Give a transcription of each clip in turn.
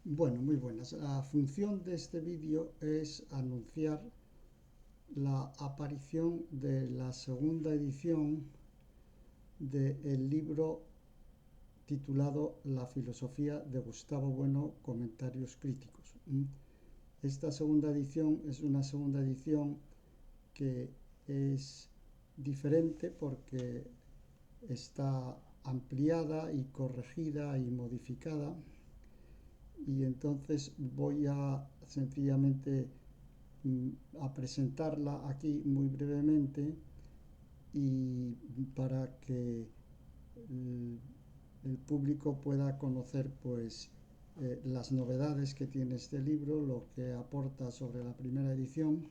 Bueno, muy buenas. La función de este vídeo es anunciar la aparición de la segunda edición del libro titulado La filosofía de Gustavo Bueno, comentarios críticos. Esta segunda edición es una segunda edición que es diferente porque está ampliada y corregida y modificada, y entonces voy a sencillamente a presentarla aquí muy brevemente, y para que el público pueda conocer las novedades que tiene este libro, lo que aporta sobre la primera edición.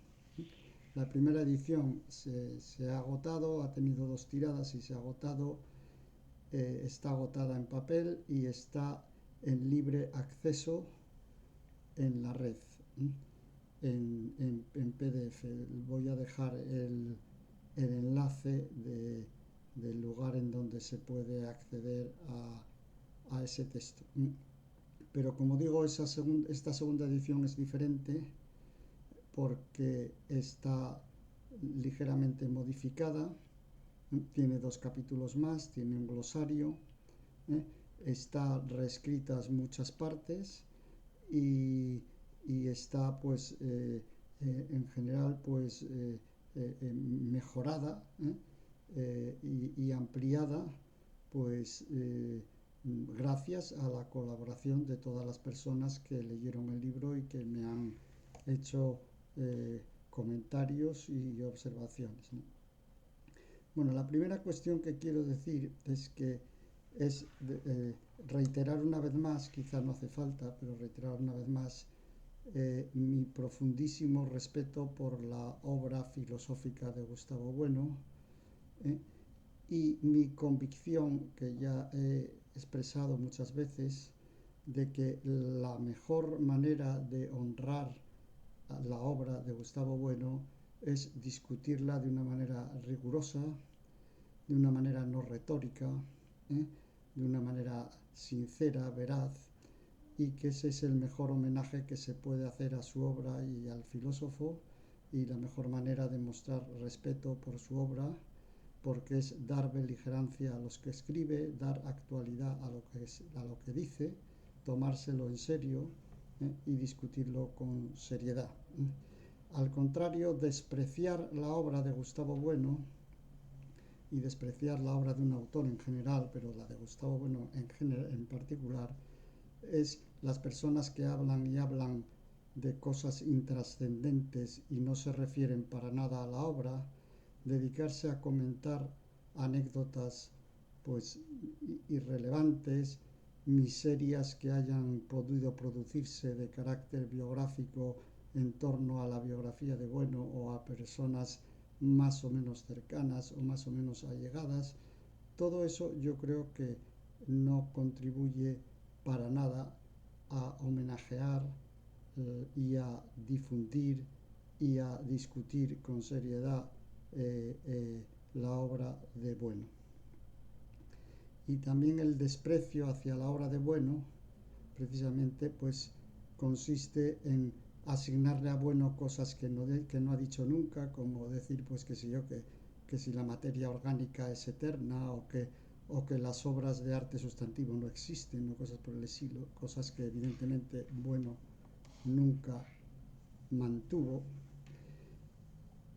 La primera edición se ha agotado, ha tenido 2 tiradas y se ha agotado. Está agotada en papel y está en libre acceso en la red, en PDF. Voy a dejar el enlace del lugar en donde se puede acceder a ese texto. Pero como digo, esta segunda edición es diferente porque está ligeramente modificada. Tiene 2 capítulos más, tiene un glosario, está reescritas muchas partes y está en general mejorada, y ampliada, gracias a la colaboración de todas las personas que leyeron el libro y que me han hecho comentarios y observaciones, ¿no? Bueno, la primera cuestión que quiero decir es que reiterar una vez más, quizá no hace falta, pero reiterar una vez más mi profundísimo respeto por la obra filosófica de Gustavo Bueno, y mi convicción, que ya he expresado muchas veces, de que la mejor manera de honrar la obra de Gustavo Bueno es discutirla de una manera rigurosa, de una manera no retórica, de una manera sincera, veraz, y que ese es el mejor homenaje que se puede hacer a su obra y al filósofo, y la mejor manera de mostrar respeto por su obra, porque es dar beligerancia a los que escribe, dar actualidad a lo que dice, tomárselo en serio, y discutirlo con seriedad. Al contrario, despreciar la obra de Gustavo Bueno y despreciar la obra de un autor en general, pero la de Gustavo Bueno en particular, es las personas que hablan y hablan de cosas intrascendentes y no se refieren para nada a la obra, dedicarse a comentar anécdotas irrelevantes, miserias que hayan podido producirse de carácter biográfico en torno a la biografía de Bueno o a personas más o menos cercanas o más o menos allegadas. Todo eso yo creo que no contribuye para nada a homenajear y a difundir y a discutir con seriedad la obra de Bueno. Y también el desprecio hacia la obra de Bueno precisamente consiste en asignarle a Bueno cosas que no ha dicho nunca, como decir que si la materia orgánica es eterna, o que las obras de arte sustantivo no existen, o cosas por el estilo, cosas que evidentemente Bueno nunca mantuvo.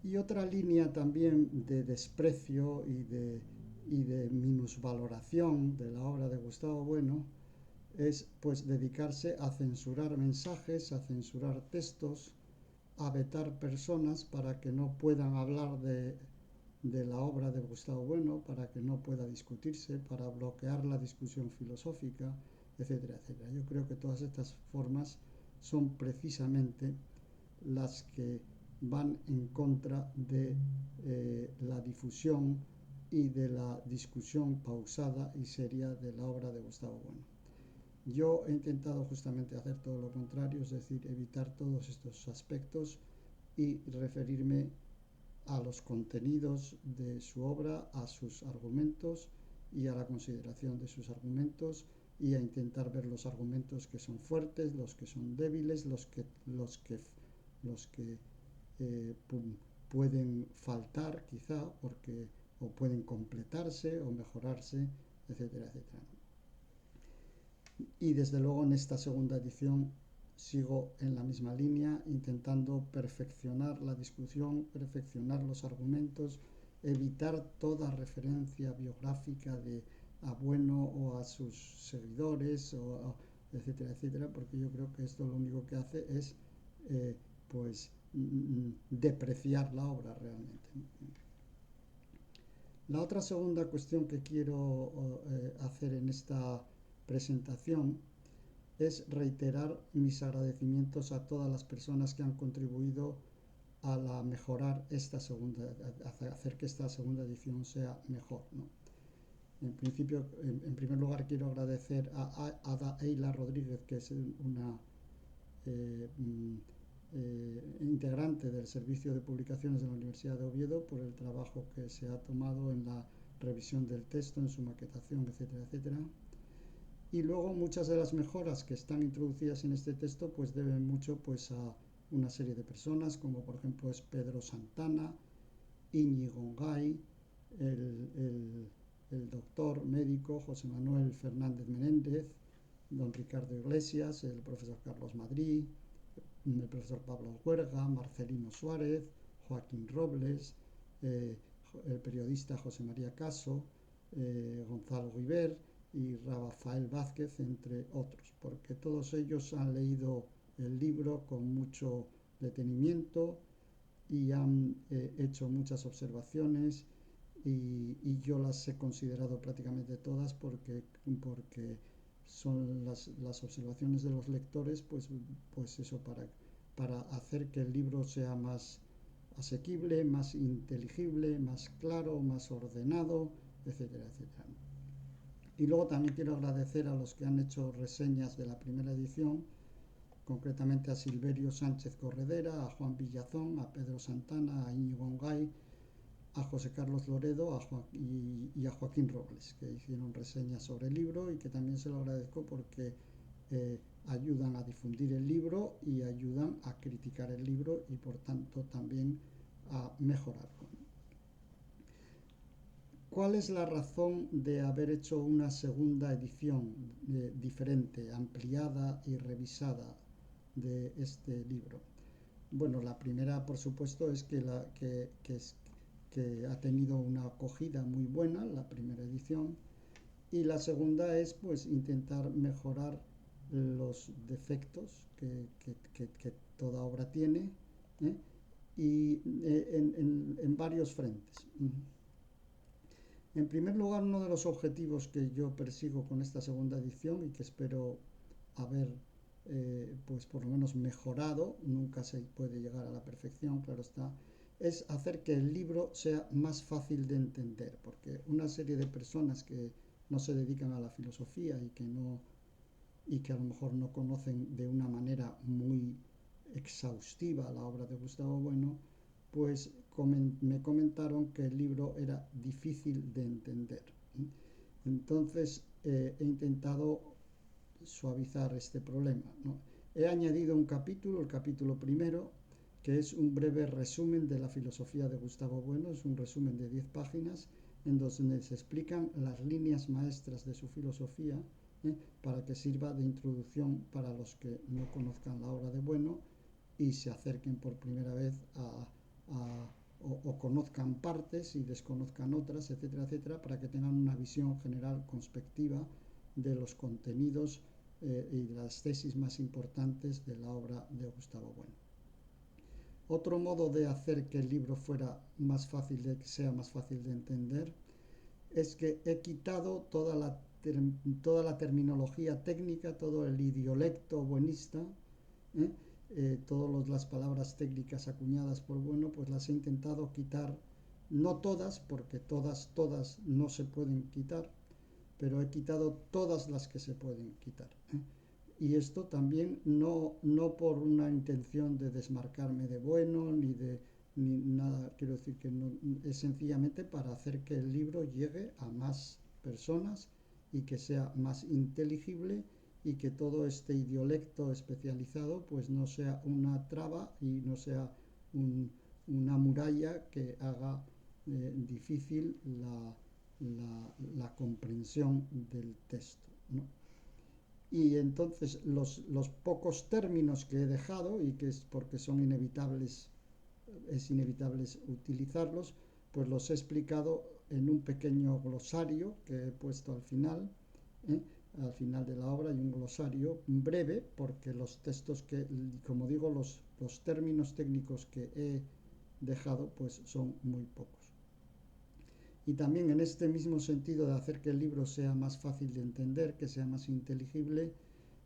Y otra línea también de desprecio y de minusvaloración de la obra de Gustavo Bueno es dedicarse a censurar mensajes, a censurar textos, a vetar personas para que no puedan hablar de la obra de Gustavo Bueno, para que no pueda discutirse, para bloquear la discusión filosófica, etcétera, etcétera. Yo creo que todas estas formas son precisamente las que van en contra de la difusión y de la discusión pausada y seria de la obra de Gustavo Bueno. Yo he intentado justamente hacer todo lo contrario, es decir, evitar todos estos aspectos y referirme a los contenidos de su obra, a sus argumentos y a la consideración de sus argumentos, y a intentar ver los argumentos que son fuertes, los que son débiles, los que pueden faltar quizá porque o pueden completarse o mejorarse, etcétera, etcétera. Y desde luego en esta segunda edición sigo en la misma línea, intentando perfeccionar la discusión, perfeccionar los argumentos, evitar toda referencia biográfica a Bueno o a sus seguidores, etcétera, etcétera, porque yo creo que esto lo único que hace es pues depreciar la obra realmente. La otra segunda cuestión que quiero hacer en esta presentación es reiterar mis agradecimientos a todas las personas que han contribuido a mejorar esta segunda, a hacer que esta segunda edición sea mejor, ¿no? En principio, en primer lugar, quiero agradecer a Ada Eila Rodríguez, que es una integrante del Servicio de Publicaciones de la Universidad de Oviedo, por el trabajo que se ha tomado en la revisión del texto, en su maquetación, etcétera, etcétera. Y luego muchas de las mejoras que están introducidas en este texto pues deben mucho pues a una serie de personas, como por ejemplo es Pedro Santana, Íñigo Gay, el doctor médico José Manuel Fernández Menéndez, don Ricardo Iglesias, el profesor Carlos Madrid, el profesor Pablo Huerga, Marcelino Suárez, Joaquín Robles, el periodista José María Caso, Gonzalo Guiber y Rafael Vázquez, entre otros, porque todos ellos han leído el libro con mucho detenimiento y han hecho muchas observaciones y yo las he considerado prácticamente todas porque son las observaciones de los lectores, pues eso, para hacer que el libro sea más asequible, más inteligible, más claro, más ordenado, etcétera, etcétera. Y luego también quiero agradecer a los que han hecho reseñas de la primera edición, concretamente a Silverio Sánchez Corredera, a Juan Villazón, a Pedro Santana, a Íñigo Gay, a José Carlos Loredo y a Joaquín Robles, que hicieron reseñas sobre el libro y que también se lo agradezco porque ayudan a difundir el libro y ayudan a criticar el libro y por tanto también a mejorarlo. ¿Cuál es la razón de haber hecho una segunda edición diferente, ampliada y revisada de este libro? Bueno, la primera, por supuesto, es que ha tenido una acogida muy buena, la primera edición, y la segunda es pues intentar mejorar los defectos que toda obra tiene, y en varios frentes. En primer lugar, uno de los objetivos que yo persigo con esta segunda edición y que espero haber pues por lo menos mejorado, nunca se puede llegar a la perfección, claro está, es hacer que el libro sea más fácil de entender, porque una serie de personas que no se dedican a la filosofía y que a lo mejor no conocen de una manera muy exhaustiva la obra de Gustavo Bueno, pues me comentaron que el libro era difícil de entender. Entonces he intentado suavizar este problema, ¿no? He añadido un capítulo, el capítulo primero, que es un breve resumen de la filosofía de Gustavo Bueno, es un resumen de 10 páginas en donde se explican las líneas maestras de su filosofía, para que sirva de introducción para los que no conozcan la obra de Bueno y se acerquen por primera vez o conozcan partes y desconozcan otras, etcétera, etcétera, para que tengan una visión general conspectiva de los contenidos y las tesis más importantes de la obra de Gustavo Bueno. Otro modo de hacer que el libro sea más fácil de entender es que he quitado toda la terminología técnica, todo el idiolecto buenista, todas las palabras técnicas acuñadas por Bueno, pues las he intentado quitar, no todas, porque todas no se pueden quitar, pero he quitado todas las que se pueden quitar. Y esto también no por una intención de desmarcarme de Bueno, ni nada, quiero decir que no, es sencillamente para hacer que el libro llegue a más personas y que sea más inteligible y que todo este idiolecto especializado pues no sea una traba y no sea una muralla que haga difícil la comprensión del texto, ¿no? Y entonces los pocos términos que he dejado y que es porque son inevitables, es inevitable utilizarlos, pues los he explicado en un pequeño glosario que he puesto al final. ¿eh? Al final de la obra hay un glosario breve porque los textos que, como digo, los términos técnicos que he dejado pues son muy pocos. Y también en este mismo sentido de hacer que el libro sea más fácil de entender, que sea más inteligible,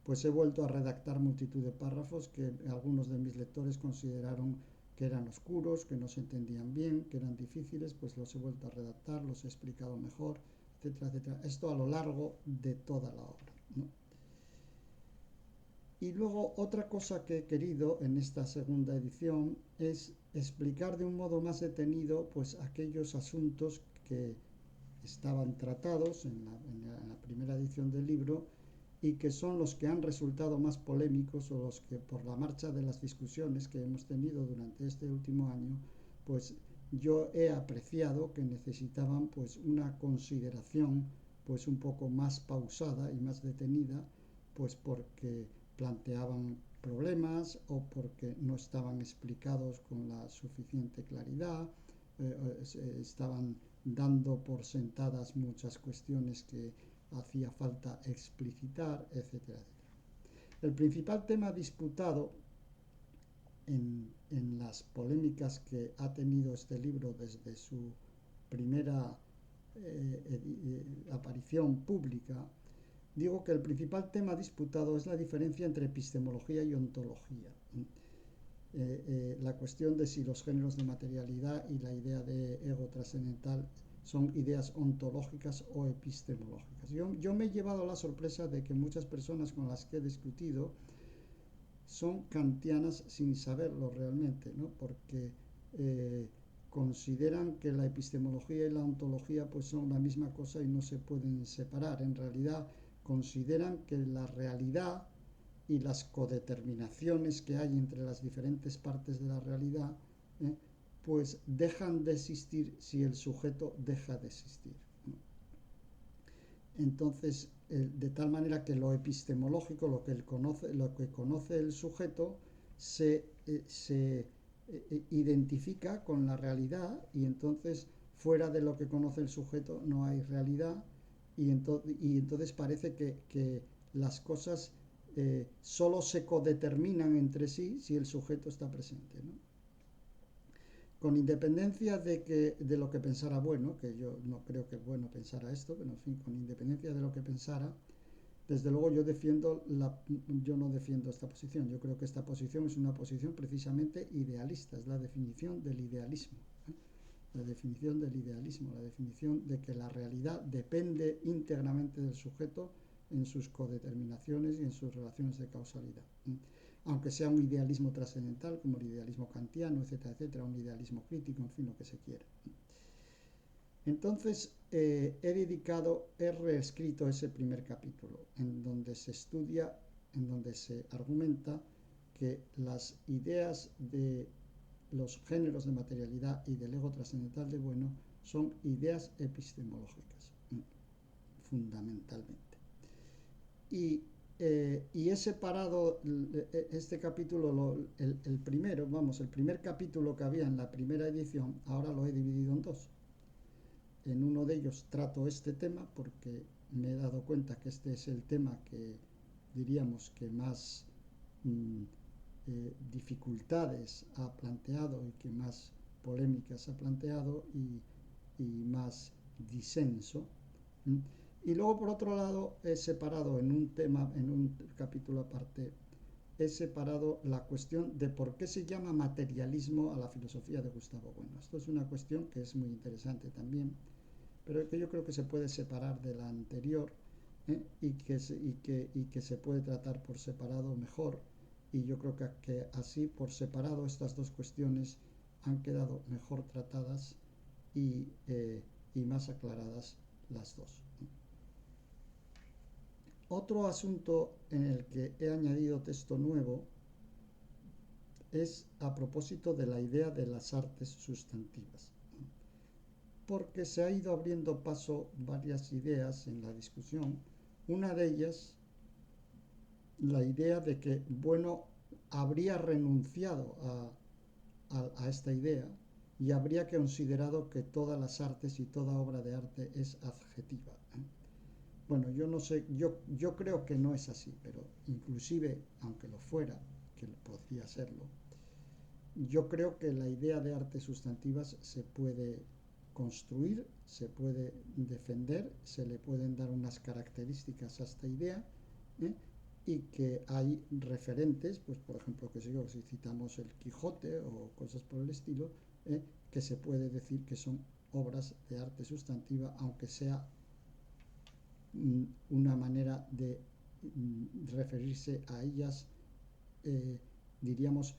pues he vuelto a redactar multitud de párrafos que algunos de mis lectores consideraron que eran oscuros, que no se entendían bien, que eran difíciles, pues los he vuelto a redactar, los he explicado mejor, etcétera, etcétera. Esto a lo largo de toda la obra, ¿no? Y luego otra cosa que he querido en esta segunda edición es explicar de un modo más detenido pues aquellos asuntos que estaban tratados en la primera edición del libro y que son los que han resultado más polémicos o los que por la marcha de las discusiones que hemos tenido durante este último año, pues yo he apreciado que necesitaban pues una consideración pues un poco más pausada y más detenida, pues porque planteaban problemas o porque no estaban explicados con la suficiente claridad, estaban dando por sentadas muchas cuestiones que hacía falta explicitar, etcétera, etcétera. El principal tema disputado en las polémicas que ha tenido este libro desde su primera aparición pública, digo que el principal tema disputado es la diferencia entre epistemología y ontología. La cuestión de si los géneros de materialidad y la idea de ego trascendental son ideas ontológicas o epistemológicas. Yo me he llevado la sorpresa de que muchas personas con las que he discutido son kantianas sin saberlo realmente, ¿no? Porque consideran que la epistemología y la ontología pues son la misma cosa y no se pueden separar. En realidad consideran que la realidad y las codeterminaciones que hay entre las diferentes partes de la realidad pues dejan de existir si el sujeto deja de existir. Entonces, de tal manera que lo epistemológico, lo que conoce el sujeto, se identifica con la realidad y entonces fuera de lo que conoce el sujeto no hay realidad y entonces parece que las cosas solo se codeterminan entre sí si el sujeto está presente, ¿no? Con independencia de lo que pensara Bueno, que yo no creo que Bueno pensara esto, pero en fin, con independencia de lo que pensara, desde luego yo no defiendo esta posición. Yo creo que esta posición es una posición precisamente idealista, es la definición del idealismo. La definición del idealismo, la definición de que la realidad depende íntegramente del sujeto en sus codeterminaciones y en sus relaciones de causalidad. Aunque sea un idealismo trascendental, como el idealismo kantiano, etcétera, etcétera, un idealismo crítico, en fin, lo que se quiera. Entonces, he reescrito ese primer capítulo, en donde se estudia, en donde se argumenta que las ideas de los géneros de materialidad y del ego trascendental de Bueno son ideas epistemológicas, fundamentalmente. Y he separado este capítulo, el primero, el primer capítulo que había en la primera edición, ahora lo he dividido en dos. En uno de ellos trato este tema porque me he dado cuenta que este es el tema que diríamos que más dificultades ha planteado y que más polémicas ha planteado y más disenso. Y luego por otro lado he separado en un capítulo aparte, he separado la cuestión de por qué se llama materialismo a la filosofía de Gustavo Bueno. Esto es una cuestión que es muy interesante también, pero que yo creo que se puede separar de la anterior y que se puede tratar por separado mejor. Y yo creo que así por separado estas dos cuestiones han quedado mejor tratadas y más aclaradas las dos. Otro asunto en el que he añadido texto nuevo es a propósito de la idea de las artes sustantivas, porque se ha ido abriendo paso varias ideas en la discusión. Una de ellas, la idea de que, bueno, habría renunciado a esta idea y habría considerado que todas las artes y toda obra de arte es adjetiva. Bueno, yo no sé, yo creo que no es así, pero inclusive, aunque lo fuera, que podría serlo, yo creo que la idea de artes sustantivas se puede construir, se puede defender, se le pueden dar unas características a esta idea, ¿eh? Y que hay referentes, pues por ejemplo, que si citamos el Quijote o cosas por el estilo, que se puede decir que son obras de arte sustantiva, aunque sea una manera de referirse a ellas, diríamos,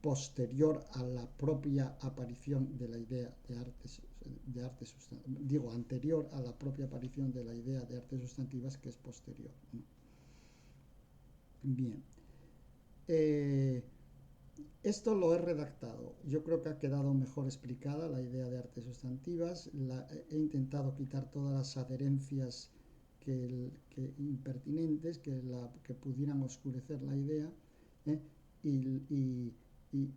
posterior a la propia aparición de la idea de arte sustantiva, digo, anterior a la propia aparición de la idea de artes sustantivas, que es posterior, ¿no? Bien, esto lo he redactado. Yo creo que ha quedado mejor explicada la idea de artes sustantivas. He intentado quitar todas las adherencias impertinentes que pudieran oscurecer la idea, ¿eh? y,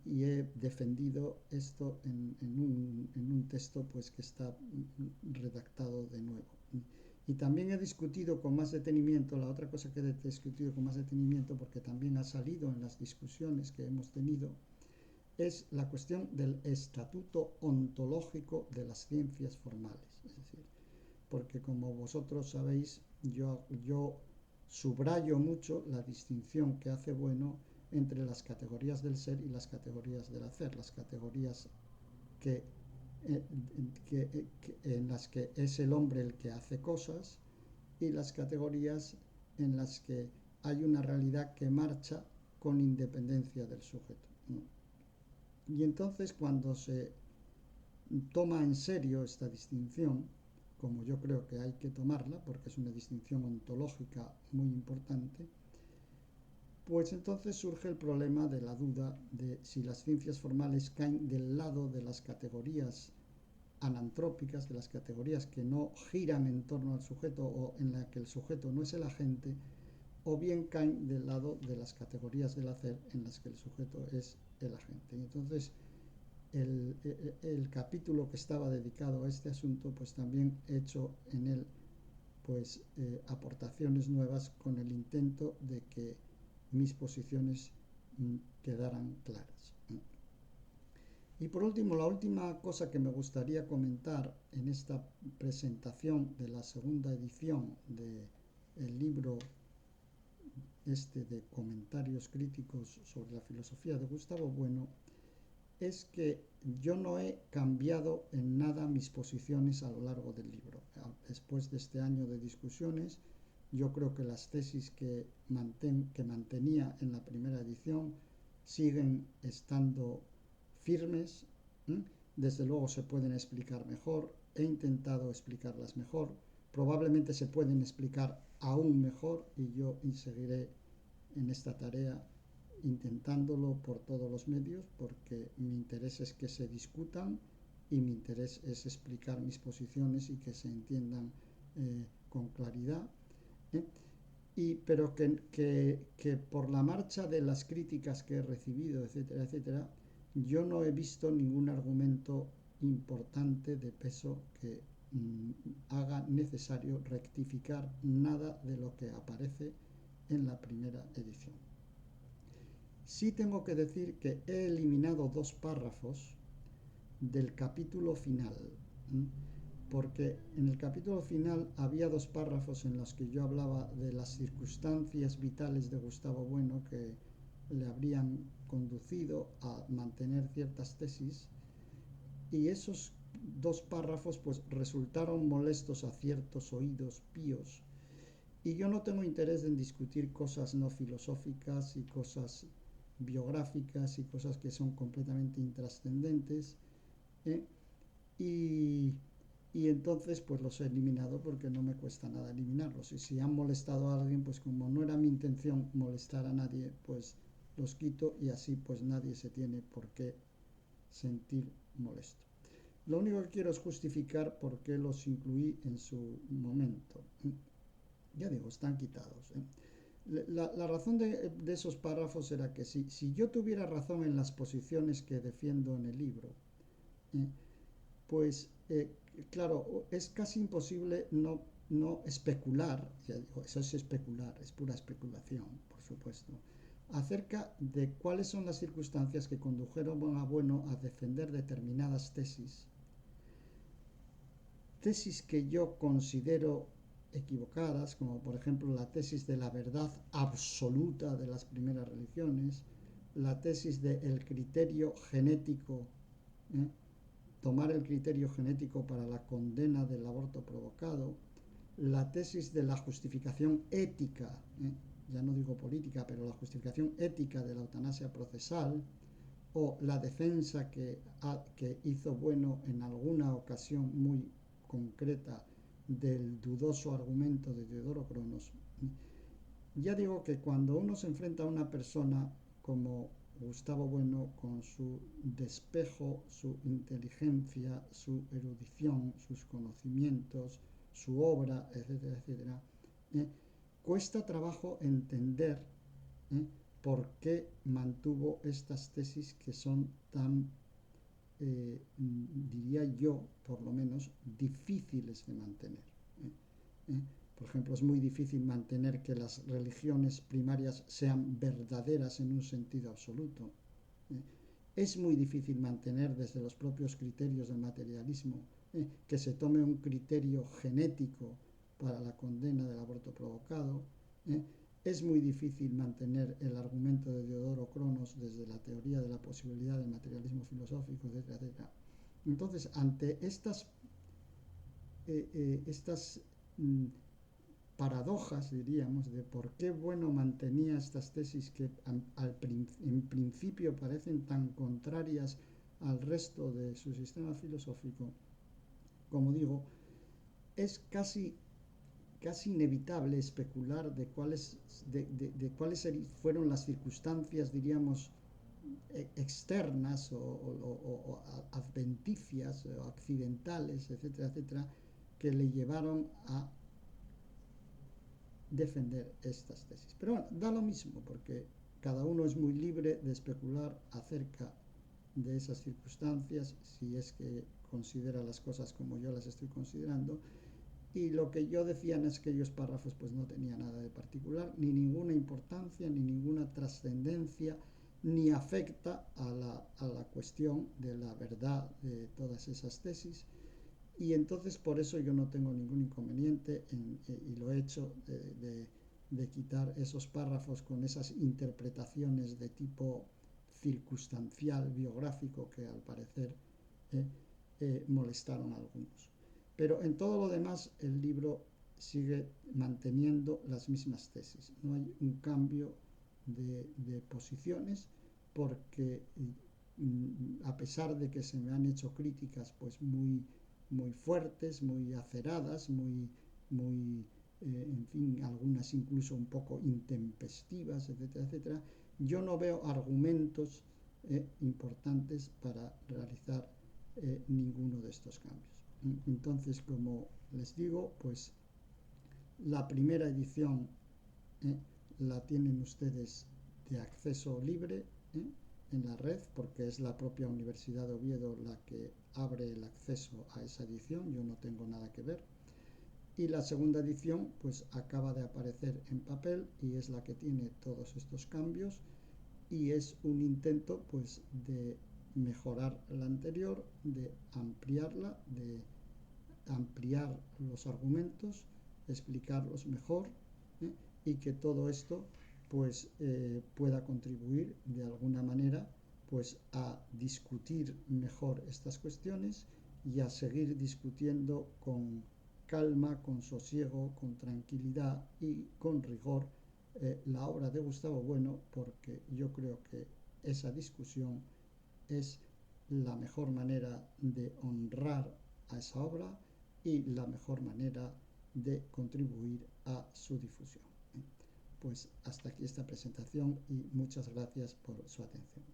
he defendido esto en un texto pues que está redactado de nuevo. Y también he discutido con más detenimiento, la otra cosa que he discutido con más detenimiento, porque también ha salido en las discusiones que hemos tenido, es la cuestión del estatuto ontológico de las ciencias formales. Es decir, porque como vosotros sabéis, yo subrayo mucho la distinción que hace Bueno entre las categorías del ser y las categorías del hacer, las categorías en las que es el hombre el que hace cosas y las categorías en las que hay una realidad que marcha con independencia del sujeto, ¿no? Y entonces cuando se toma en serio esta distinción, como yo creo que hay que tomarla, porque es una distinción ontológica muy importante, pues entonces surge el problema de la duda de si las ciencias formales caen del lado de las categorías anantrópicas, de las categorías que no giran en torno al sujeto o en la que el sujeto no es el agente, o bien caen del lado de las categorías del hacer en las que el sujeto es el agente. Y entonces el capítulo que estaba dedicado a este asunto, pues también he hecho en él pues aportaciones nuevas con el intento de que mis posiciones quedaran claras. Y por último, la última cosa que me gustaría comentar en esta presentación de la segunda edición del libro de comentarios críticos sobre la filosofía de Gustavo Bueno, es que yo no he cambiado en nada mis posiciones a lo largo del libro. Después de este año de discusiones, yo creo que las tesis que mantenía en la primera edición siguen estando firmes. Desde luego se pueden explicar mejor, he intentado explicarlas mejor, probablemente se pueden explicar aún mejor y yo seguiré en esta tarea intentándolo por todos los medios, porque mi interés es que se discutan y mi interés es explicar mis posiciones y que se entiendan con claridad, pero que por la marcha de las críticas que he recibido, etcétera, etcétera, yo no he visto ningún argumento importante de peso que haga necesario rectificar nada de lo que aparece en la primera edición. Sí tengo que decir que he eliminado 2 párrafos del capítulo final, porque en el capítulo final había 2 párrafos en los que yo hablaba de las circunstancias vitales de Gustavo Bueno que le habrían conducido a mantener ciertas tesis, y esos 2 párrafos pues resultaron molestos a ciertos oídos píos, y yo no tengo interés en discutir cosas no filosóficas y cosas biográficas y cosas que son completamente intrascendentes, y y entonces pues los he eliminado porque no me cuesta nada eliminarlos. Y si han molestado a alguien, pues como no era mi intención molestar a nadie, pues los quito y así pues nadie se tiene por qué sentir molesto. Lo único que quiero es justificar por qué los incluí en su momento. Ya digo, están quitados. La razón de esos párrafos era que si yo tuviera razón en las posiciones que defiendo en el libro, pues claro, es casi imposible no especular, ya digo, eso es especular, es pura especulación, por supuesto, acerca de cuáles son las circunstancias que condujeron a Bueno a defender determinadas tesis que yo considero equivocadas, como por ejemplo la tesis de la verdad absoluta de las primeras religiones, la tesis del criterio genético, ¿eh? Tomar el criterio genético para la condena del aborto provocado, la tesis de la justificación ética, ya no digo política, pero la justificación ética de la eutanasia procesal, o la defensa que hizo Bueno en alguna ocasión muy concreta del dudoso argumento de Teodoro Cronos. Ya digo que cuando uno se enfrenta a una persona como Gustavo Bueno, con su despejo, su inteligencia, su erudición, sus conocimientos, su obra, etcétera, etcétera, cuesta trabajo entender por qué mantuvo estas tesis que son tan, diría yo, por lo menos, difíciles de mantener. Por ejemplo, es muy difícil mantener que las religiones primarias sean verdaderas en un sentido absoluto. Es muy difícil mantener desde los propios criterios del materialismo que se tome un criterio genético para la condena del aborto provocado. Es muy difícil mantener el argumento de Teodoro Cronos desde la teoría de la posibilidad del materialismo filosófico, etcétera, etcétera. Entonces, ante estas paradojas, diríamos, de por qué Bueno mantenía estas tesis que en principio parecen tan contrarias al resto de su sistema filosófico, como digo, es casi inevitable especular de cuáles fueron las circunstancias, diríamos, externas o adventicias o accidentales, etcétera, etcétera, que le llevaron a defender estas tesis. Pero bueno, da lo mismo, porque cada uno es muy libre de especular acerca de esas circunstancias, si es que considera las cosas como yo las estoy considerando, y lo que yo decía en aquellos párrafos pues no tenía nada de particular, ni ninguna importancia, ni ninguna trascendencia, ni afecta a la cuestión de la verdad de todas esas tesis. Y entonces por eso yo no tengo ningún inconveniente y lo he hecho de quitar esos párrafos con esas interpretaciones de tipo circunstancial, biográfico, que al parecer molestaron a algunos. Pero en todo lo demás el libro sigue manteniendo las mismas tesis. No hay un cambio de posiciones porque a pesar de que se me han hecho críticas pues muy fuertes, muy aceradas, en fin, algunas incluso un poco intempestivas, etcétera, etcétera, yo no veo argumentos importantes para realizar ninguno de estos cambios. Entonces, como les digo, pues la primera edición la tienen ustedes de acceso libre en la red, porque es la propia Universidad de Oviedo la que abre el acceso a esa edición, yo no tengo nada que ver. Y la segunda edición pues acaba de aparecer en papel y es la que tiene todos estos cambios y es un intento pues de mejorar la anterior, de ampliarla, de ampliar los argumentos, explicarlos mejor y que todo esto pues pueda contribuir de alguna manera pues a discutir mejor estas cuestiones y a seguir discutiendo con calma, con sosiego, con tranquilidad y con rigor la obra de Gustavo Bueno, porque yo creo que esa discusión es la mejor manera de honrar a esa obra, y la mejor manera de contribuir a su difusión. Pues hasta aquí esta presentación y muchas gracias por su atención.